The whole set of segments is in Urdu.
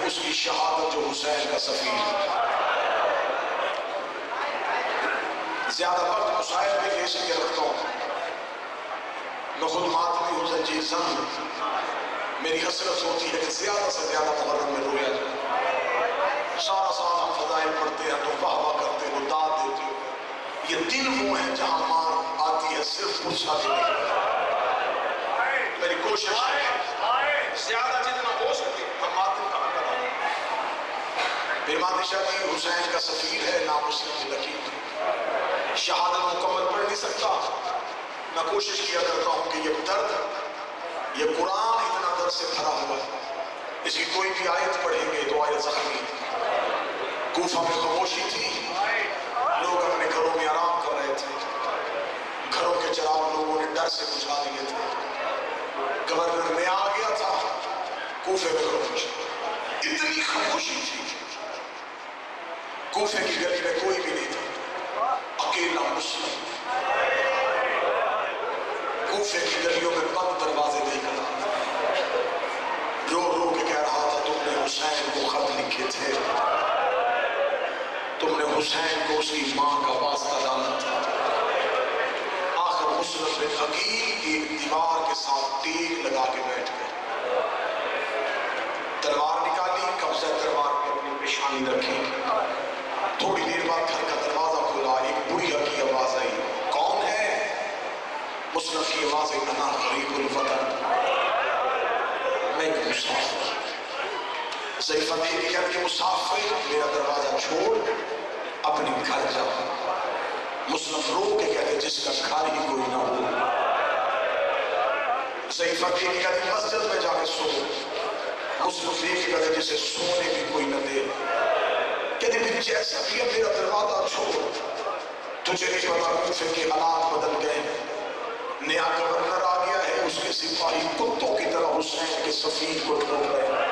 اس کی شہادت جو حسین کا سفیر ہے۔ زیادہ وقت مصائب میں لے کے رکھتا ہوں، میں خود ماتمی ہوں، زنجیر زن ہوں، میری حسرت ہوتی ہے کہ زیادہ سے زیادہ محرم میں رویا جائے۔ سارا سال ہم فضائل پڑھتے ہیں تو واہ واہ کرتے ہو، داد دیتے ہو، یہ دن وہ ہے جہاں مار آتی ہے صرف پرچھا دینے۔ میری کوشش ہے زیادہ جتنا ہو سکے ہم ماتم کا حق ادا کریں۔ میری ماں شاہ جی حسین کا سفیر ہے، نام مسلم کی لکیر، شہادت مکمل پڑھ نہیں سکتا، میں کوشش کیا کرتا ہوں کہ یہ درد، یہ قرآن اتنا درد سے بھرا ہوا ہے، اس کی کوئی بھی آیت پڑھیں گے تو آیت زخمی تھی۔ کوفہ میں خاموشی تھی، لوگ اپنے گھروں میں آرام کر رہے تھے، گھروں کے چراغ لوگوں نے ڈر سے بجھا دیے تھے، گورنر میں آ گیا تھا، کوفے میں خاموشی، اتنی خاموشی تھی، کوفے کی گلی میں کوئی بھی نہیں تھا، اکیلا مسلم کوفے کی گلیوں میں بند دروازے دیکھ رہا، رو رو کے کہہ رہا تھا تم نے حسین کو خط لکھے تھے، تم نے حسین کو اس کی ماں کا واسطہ ڈالا تھا۔ آخر مسلم بن عقیل ایک دیوار کے ساتھ ٹیک لگا کے بیٹھ گئے، تلوار نکالی، قبضہ تلوار پہ اپنی پیشانی رکھی، تھوڑی دیر بعد گھر کا دروازہ کھلا، ایک بڑھیا کی آواز آئی، کون ہے؟ مسلم کی آواز ہے، انا غریب الوطن، میں ایک مسافر، ضعیفہ دیکھ کے کہتے ہیں مسافر میرا دروازہ چھوڑ اپنی گھر جا۔ مسلم رو کے کہتے ہیں جس کا گھر ہی کوئی نہ ہو، ضعیفہ دیکھ کے کہتے ہیں مسجد میں جا کے سو، مسلم دیکھ کے کہتے ہیں جسے سونے بھی کوئی نہ دے، کہتے ہیں جیسا بھی میرا دروازہ چھوڑ، تجھے نہیں پتا کوفے کے حالات بدل گئے، نیا گورنر آ گیا ہے، اس کے سپاہی کتوں کی طرح حسین کے سفیر کو ڈھونڈ رہے ہیں،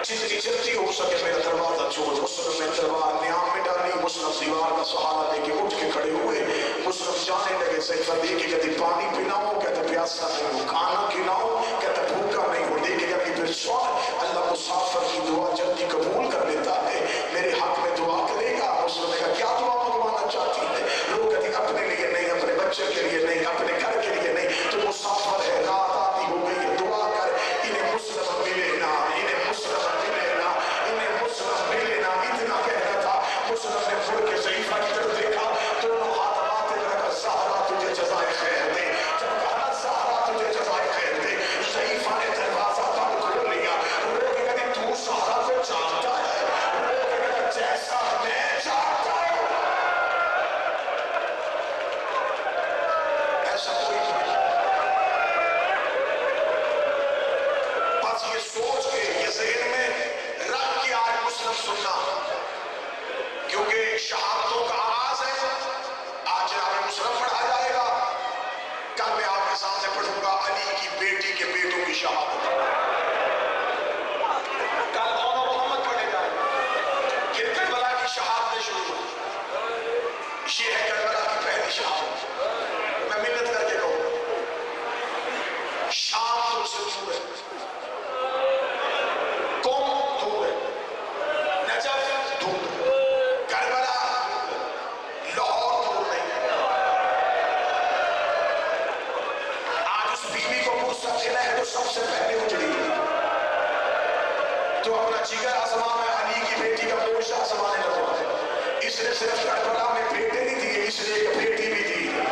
جتنی جلدی ہو سکے میرا دروازہ چھوڑ۔ مسلم نے تلوار نیام میں ڈالی، مسلم دیوار کا سہارا دے کے اٹھ کے کھڑے ہوئے، مسلم جانے لگے، ضعیفہ دے کے کہتے پانی پینا ہو، کہتے پیاسا نہیں ہو، کھانا کھلاؤ، کہتے بھوکا نہیں ہو، دیکھے کہتے پھر سوال اللہ مسافر کی دعا جلدی قبول کر لیتا ہے، میرے حق میں دعا کرے گا۔ مسلم نے کہا کیا دعا منگوانا چاہتی ہے؟ لوگ کہتے اپنے لیے نہیں، اپنے بچے کے لیے نہیں، اپنے گھر کے لیے نہیں، تو مسافر ہے، رات آتی ہو گئی ہے، دعا کر انہیں مسلم ملے نا، انہیں مسلم ملے نا، انہیں مسلم ملے نا، اتنا کہنا تھا۔ مسلم نے پھر کے ضعیفہ کی طرف دیکھا، دونوں ہاتھ ماتے میں رکھا، زہرا تجھے جزائے خیر دے، جب کہا زہرا تجھے جزائے خیر دے، ضعیفہ نے دروازہ بند کھول لیا، رو کے کہتے تو زہرا کو جانتا ہے، رو کے کہتے جیسا میں جانتا ہوں ایسا کوئی نہیں۔ بس یہ سوچ کے یہ ذہن میں رکھ کے آج مسلم سننا، کیونکہ شہادتوں کا آغاز ہے، آج جناب مسلم پڑھا جائے گا، کل میں آپ کے سامنے پڑھوں گا علی کی بیٹی کے بیٹوں کی شہادت، کل مولا محمد پڑھے جائے گا، پھر کربلا کی شہادت شروع ہو، یہ ہے کربلا کی پہلی شہادت۔ میں منت کر کے کہوں شام تم سے دور ہے، قوم دور ہے، نجف دور ہے، کربلا دور ہے، لاہور دور نہیں ہے۔ آج اس بیوی کو فرصت دینا ہے تو سب سے پہلے اجڑی ہے، تو اپنا جگر آسمان میں علی کی بیٹی کا گوشت آسمان لگوا ہے، اس نے صرف کربلا میں بیٹے نہیں دیے، اس نے ایک بیٹی بھی دی ہے۔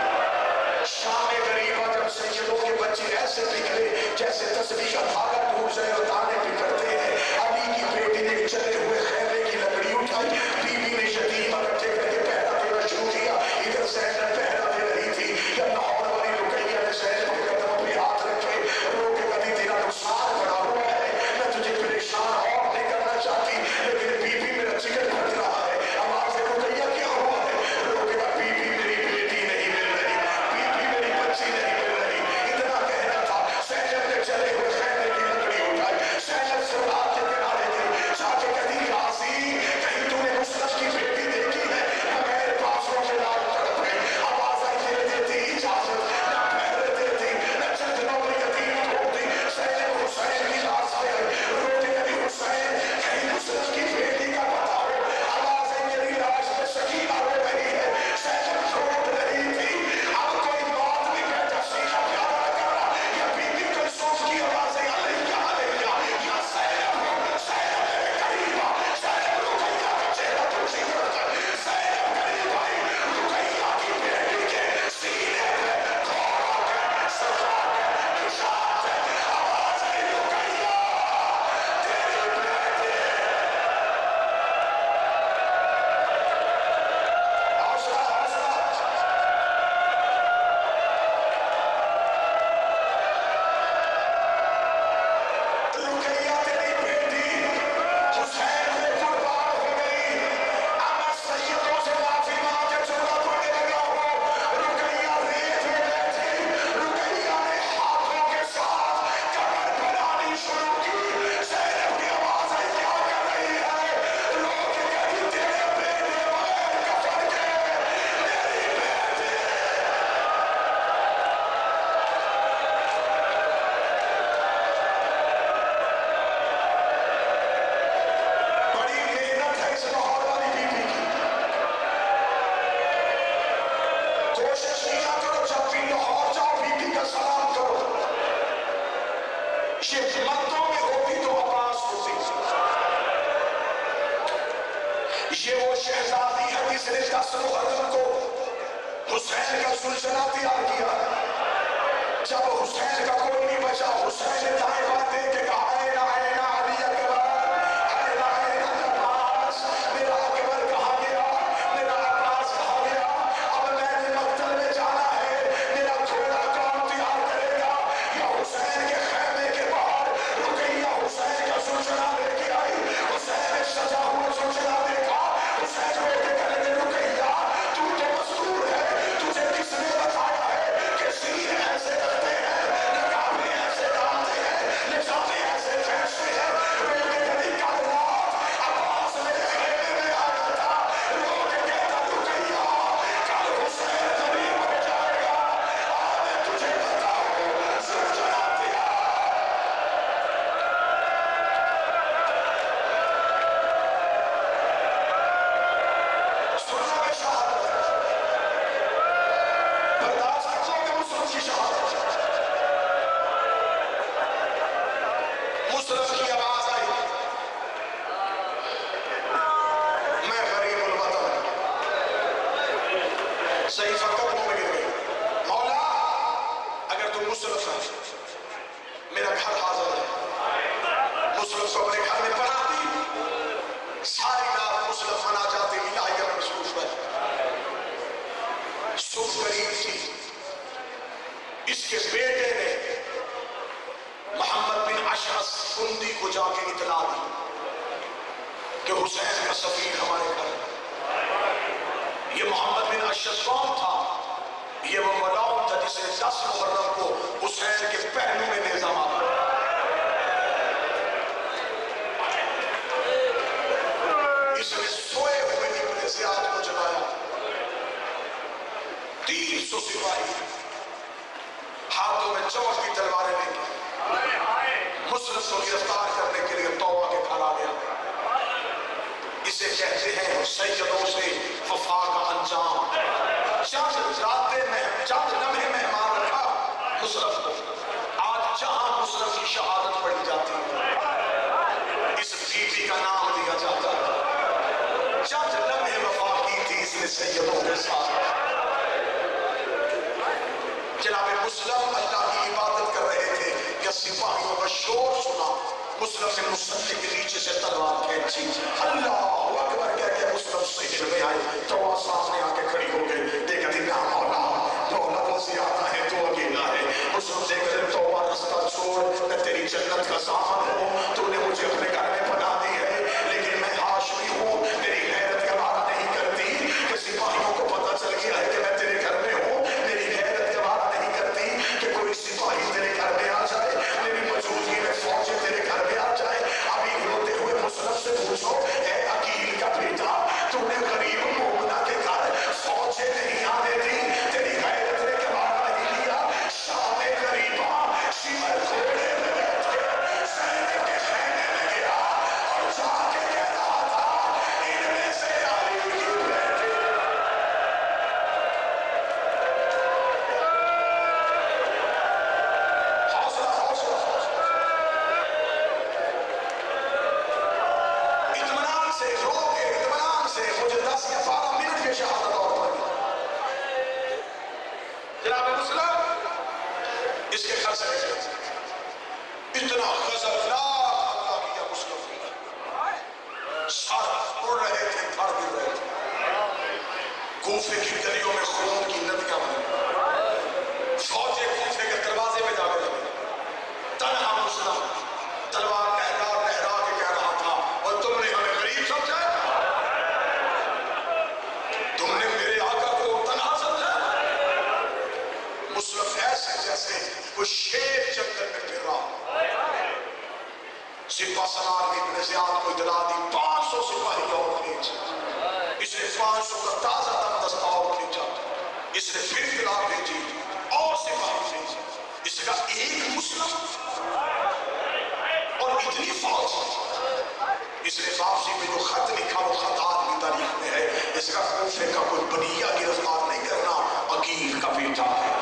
شام غریبہ جب سیدوں کے بچے ایسے بکھرے جیسے تسبیح کا دھاگا ٹوٹ جائے اور دانے بکھرتے ہیں، علی کی بیٹی نے چلے ہوئے خیمے کی لکڑی اٹھائی، بی بی نے یتیم اکٹھے کر کے پہرا دینا شروع کیا، ادھر زینب پہرا دے رہی تھی، یا لاہور والی رقیہ نے زینب کے قدم پہ ہاتھ رکھے، رو کے کہتی تیرا نقصان بڑا ہوا ہے، میں تجھے پریشان اور نہیں کرنا چاہتی، لیکن بی بی میرا جگر پھٹ رہا ہے، آواز رقیہ کیا ہوا ہے؟ رو کے کہا بی بی میری بیٹی نہیں مل رہی، بی بی میری بچی نہیں مل رہی، اتنا کہنا تھا۔ زینب نے چلے ہوئے خیمے کی حسین کا سلسلہ تیار کیا. جب حسین کا کوئی نہیں بچا، حسین نے دائیں بائیں دیکھ کے کہا اے علی اکبر، اے عباس، میرا اکبر کہا گیا، میرا عباس کہا گیا، اب میں نے مقتل میں جانا ہے، میرا گھوڑا کون تیار کرے گا؟ یا حسین کے خیمے کے باہر رقیہ حسین کا سلسلہ لے کے آئی. حسین نے سجا ہوا سلسلہ دیکھا. حسین بیٹے کہنے لگے رقیہ تو مستور ہے، تجھے کس نے بتایا ہے کہ سین ایسے رکھتے ہیں، نقابیں ایسے ڈالتے ہیں، نظامیں ایسے پھینستے ہیں؟ بیٹے کہنے کل رات عباس میرے خیمے میں آیا تھا، رو کے کہتا رقیہ کل حسین قریب ہو جائے گا، میں تجھے بتاؤں سلسلہ تیار. سننا میں شہادت برداشت کرو کہ مسلم کی شہادت. مسلم کی آواز آئی، میں غریب الوطن. صحیح فقط منہ میں گر گئی. مولا اگر تم مسلم ہے، میرا گھر حاضر ہے. مسلم کو اپنے گھر میں پناہ دی. ساری رات مسلم مناجات الہیہ میں مصروف رہے. صبح قریب تھی. اس کے بیٹے نے محمد بن اشعث کندی کو جا کے اطلاع دی کہ حسین کا سفیر ہمارے گھر ہے. یہ محمد بن اشعث کون تھا؟ یہ وہ ملعون تھا جسے 10 محرم کو حسین کے پہلو میں نیزہ مارا. اس نے سوئے ہوئے ابن زیاد کو جلایا. 300 سپاہی ہاتھوں میں چوک کی تلواریں لے کے مسلم کو گرفتار کرنے کے لیے توبہ کے گھر آ گیا. اسے کہتے ہیں سیدوں سے وفا کا انجام. چند راتیں میں چند لمحے مہمان رکھا مسلم کو. آج جہاں مسلم کی شہادت پڑھی جاتی ہے، اس بیوی کا نام لیا جاتا ہے. چند لمحے وفا کی تھی اس نے سیدوں کے ساتھ. جناب مسلم اللہ کی عبادت کر رہے تھے کہ سپاہیوں کا شور سنا. مسلم نے مسلم کے نیچے سے تلوار کھینچی. اللہ اکبر کہہ کے مسلم سجدے میں آئے تو وہ سامنے آ کے کھڑی ہو گئی. دیکھا تھی نا مولا دولت زیادہ ہے تو اکیلا ہے. مسلم سے کہتے توبہ رستہ چھوڑ، میں تیری جنت کا ضامن ہوں. تو نے مجھے اپنے گھر میں پناہ دی ہے، لیکن میں ہاشمی ہوں. میری غیرت کا بارہ نہیں کرتی کہ سپاہیوں کو پتہ چل گیا ہے کہ میں تیرے گھر میں ہوں. میری غیرت کا بارہ نہیں کرتی کہ کوئی سپاہی تیرے گھر میں آ جائے، میری موجودگی میں فوجیں تیرے گھر میں آ جائے. ابھی روتے ہوئے مسلم سے پوچھو، اے عقیل کا بیٹا، تو نے غریب مومنہ کے گھر فوجیں نہیں آنے دی، تیری غیرت نے کبارہ نہیں لیا. شام غریباں شمر گھوڑے میں بیٹھ کے سینے کے خیمے میں گیا اور جا کے کہہ رہا تھا ان میں سے علی کی بیٹی. حوصلہ اطمینان سے رو کے اطمینان سے مجھے 10 یا 12 منٹ کے شہادت اور پڑھی. جناب مسلم اس کے گھر سے نکلے. اتنا غضبناک حملہ کیا مسلم نے. سر اڑ رہے تھے، پھر گر رہے تھے. کوفے کی گلیوں میں خون کی ندیاں بہیں. فوجیں کوفے کے دروازے میں جا کے لگے. تنہا مسلم تلوار لہرا لہرا کے کہہ رہا تھا، اور تم نے ہمیں غریب سمجھا، تم نے میرے آقا کو تنہا سمجھا. مسلم ایسے جیسے کوئی شیر جنگل میں پھر رہا. سپاہ سالار نے ابن زیاد کو اطلاع دی 500 سپاہی اور کھینچ. اس نے 500 کا تازہ تر دستہ اور کھینچا. اس نے پھر اطلاع بھیجی اور سپاہی بھیجی. اس کا ایک مسلم اور اتنی فوج. اس نے واپسی میں جو خط لکھا وہ خط آدمی تاریخ میں ہے. اس کا کوفے کا کوئی بنیہ گرفتار نہیں کرنا، عقیل کا بیٹا ہے.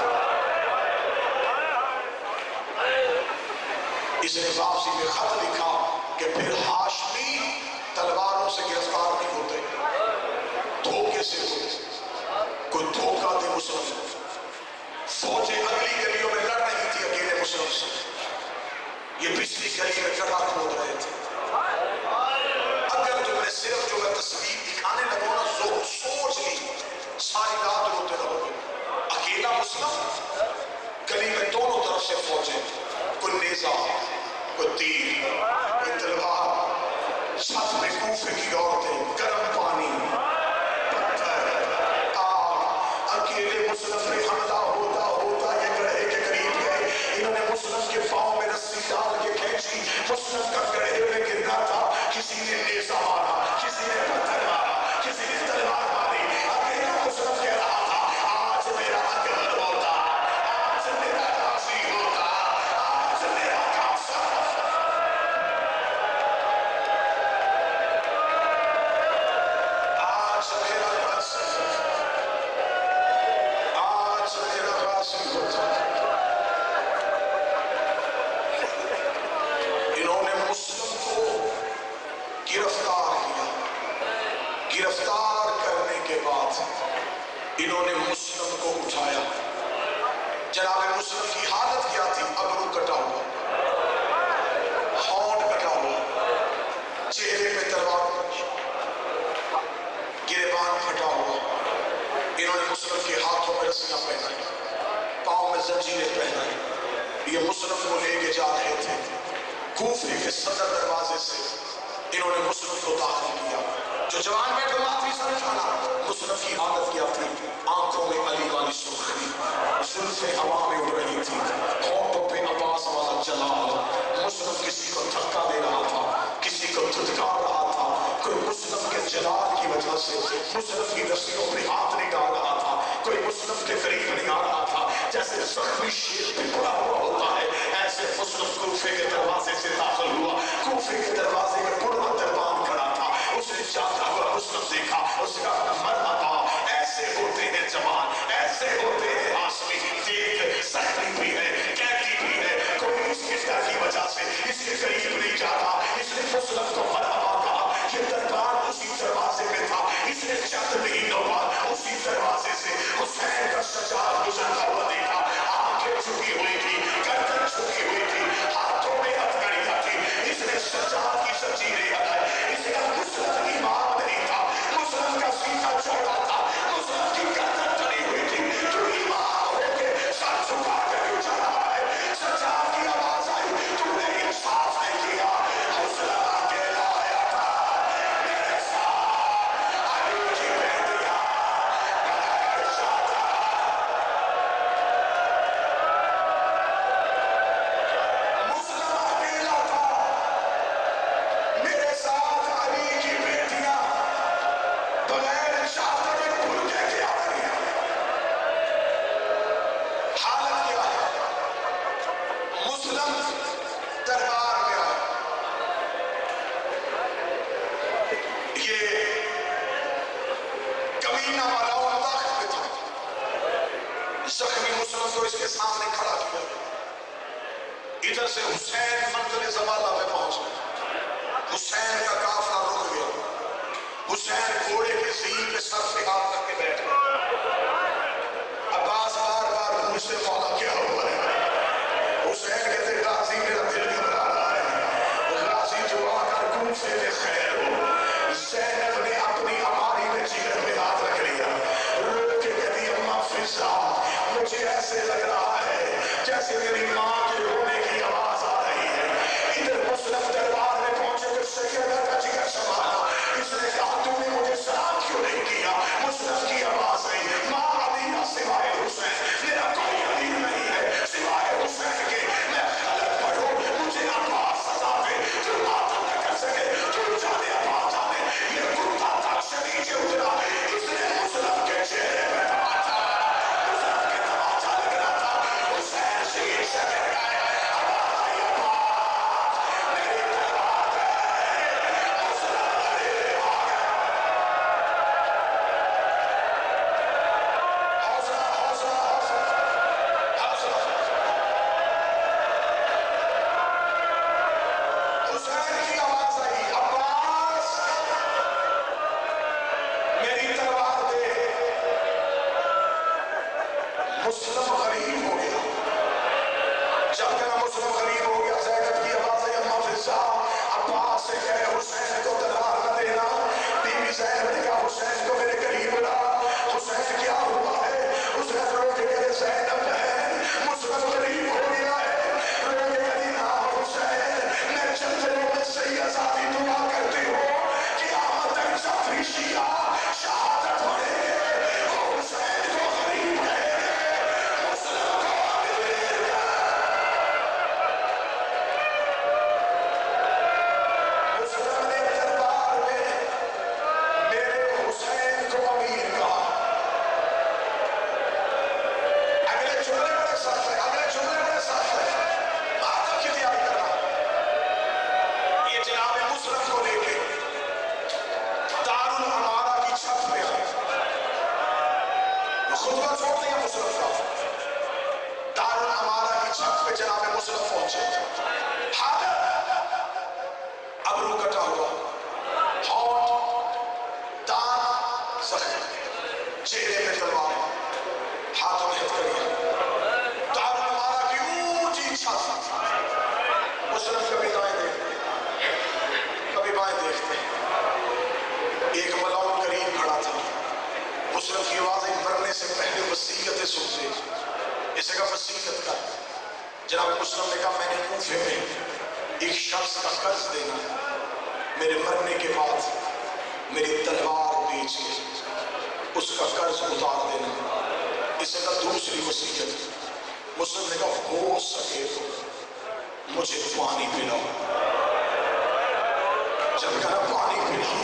اس نے واپسی میں خط لکھا کہ پھر ہاشمی تلواروں سے گرفتار نہیں ہوتے، دھوکے سے ہوتے. کوئی دھوکہ دے مسلم یہ پچھلی گلی میں گڑھا کھود رہے تھے. اگر تم نے صرف جو میں تصویر دکھانے لگوں نا سوچ لی ساری رات روتے رہو گے. اکیلا مسلم گلی میں دونوں طرف سے فوجیں, کوئی نیزہ, کوئی تیر, کوئی تلوار, چھت میں کوفے کی عورتیں, گرم پانی, پتھر, آگ. اکیلے مسلم پہ حملہ ہوتا ہوتا یہ گڑھے کے قریب گئے. انہوں نے مسلم کے پاؤں میں رسی ڈال کے کھینچی. مسلم کا گڑھے میں گرنا تھا. کسی نے نیزہ مارا, کسی نے پتھر مارا, کسی نے تلوار ماری. اکیلا مسلم کہہ رہا تھا آج میرا اکبر ہوتا, آج میرا غازی ہوتا, آج میرا کافر. آج میرا غازی ہوتا. انہوں نے مسلم کو گرفتار کیا. گرفتار کرنے کے بعد انہوں نے مسلم کو اٹھایا. جناب مسلم کی حالت کیا تھی؟ ابرو کٹا ہوا, ہونٹ کٹا ہوا, چہرے پہ تلوار, گریبان پھٹا ہوا. انہوں نے مسلم کے ہاتھوں میں رسیاں پہنائی, پاؤں میں زنجیریں پہنائی. یہ مسلم کو لے کے جا رہے تھے. کوفے کے صدر دروازے سے انہوں نے مسلم کو داخل کیا. جو جوان بیٹھے ماتھی سر اٹھانا. مسلم کی حالت کیا تھی؟ آنکھوں میں علی والی سرخی, زلفیں ہوا میں اڑ رہی تھی, ہونٹوں پہ عباس والا جلال. مسلم کسی کو دھکا دے رہا تھا, کسی کو دھتکار رہا تھا. کوئی مسلم کے جلال کی وجہ سے مسلم کی رسیوں پہ ہاتھ نہیں ڈال رہا تھا. کوئی مسلم کے قریب نہیں آ رہا تھا. جیسے زخمی شیر پہ پڑا ہوا ہوتا ہے ایسے مسلم کوفے کے دروازے سے داخل ہوا. کوفے کے دروازے میں بڑھا دربان کھڑا تھا. اس نے جاتا ہوا مسلم دیکھا. اس کا مرحبا, ایسے ہوتے ہیں جوان, ایسے ہوتے ہیں ہاشمی. دیکھ زخمی بھی ہے, قیدی بھی ہے. کوئی اس کی ڈر کی وجہ سے اس کے قریب نہیں جاتا. اس نے مسلم کو مرحبا کہا. یہ دربار اسی دروازے میں تھا. اس نے چند مہینوں بعد اسی دروازے سے حسین کا سجاد گزرتا ہوا دیکھا. آنکھیں چھپی ہوئی تھی, گردن چھپی ہوئی تھی, ہاتھوں میں ہتھکڑیاں تھی. اس نے سجاد کی زنجیریں ہٹائی. اس کا مسلم ایمان نہیں تھا, مسلم کا سینہ چوڑا تھا, مسلم کی گردن چڑھی ہوئی تھی. تو ایمان ہو کے سر جھکا کر کیوں چل رہا ہے؟ سجاد کی آواز آئی, تو نے انصاف نہیں کیا. مسلم اکیلا آیا تھا, میرے ساتھ علی کی بیٹیاں بغیر شادہ. مسلم اکیلا تھا, میرے ساتھ علی کی بیٹیاں بغیر شادہ کے بھول کے کیا رہی ہیں. حالت کیا ہے؟ مسلم دربار میں آیا. یہ کمینہ والا مداخل میں تھا. زخمی مسلم کو اس کے سامنے کھڑا کیا. ادھر سے حسین منزل زمالہ میں پہنچ گیا. حسین کا قافلہ رک گیا. حسین گھوڑے کے زین پہ سر سے ہاتھ رکھ کے بیٹھ گئے. عباس بار بار پوچھتے مولا کیا ہوا ہے؟ حسین کہتے غازی میرا دل گھبرا رہا ہے. غازی دعا کر کوفے میں خیر ہو. زینب نے اپنی اماری میں جگر میں ہاتھ رکھ لیا. رو کے کہتی اماں فضا مجھے ایسے لگ رہا ہے جیسے میری ماں کے رونے کی آواز آ رہی ہے. ادھر مسلم سے کہے حسین کو تلوار نہ دینا. بی بی زینب نے کہا حسین کو میرے قریب لا. حسین کیا ہوا ہے؟ حسین رو کے کہے زینب بہن مصرف قریب ہو گیا ہے. رو کے کہے نا حسین میں چند دنوں میں صحیح آزادی دعا کرتی ہوں. قیامت تک جعفری شیعہ شہادت پڑھیں گے. حسین کو غریب کہیں گے، مسلم کو امیر. مسلم نے دربار میں میرے حسین کو امیر کہا. اگلے جملے بڑے سخت ہے، اگلے جملے بڑے سخت ہے. ماتم کی تیاری کرنا. یہ جناب مسلم کو لے کے دارالعمارہ کی چھت پہ آئے. خطبہ چھوڑ دیا مسلم کا. دارالعمارہ کی چھت پہ جناب مسلم پہنچے. حاضر ابرو کٹا ہوا، ہونٹ دان زخم، چہرے میں تلوار، ہاتھوں میں ہتھکڑیاں. دارالعمارہ کی اونچی چھت. مسلم کبھی دائیں دیکھتے کبھی بائیں دیکھتے. ایک ملعون قریب کھڑا تھا. مسلم کی آوازیں مرنے سے پہلے وصیتیں سنتے. اسے کہا وصیت کر. جناب مسلم نے کہا میں نے کوفے میں ایک شخص کا قرض دینا، میرے مرنے کے بعد میری تلوار بیچ کے اس کا قرض اتار دینا. اسے کہا دوسری وصیت. مسلم نے کہا ہو سکے تو مجھے پانی پلاؤ. جب کہا پانی پلاؤ،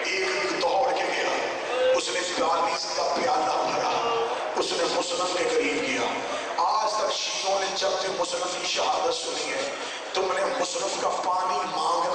ایک دوڑ کے گیا. اس نے 42 کا پیالہ بھرا، اس نے مسلم کے قریب کیا. آج تک شیعوں نے جب بھی مسلم کی شہادت سنی ہے، تم نے مسلم کا پانی مانگ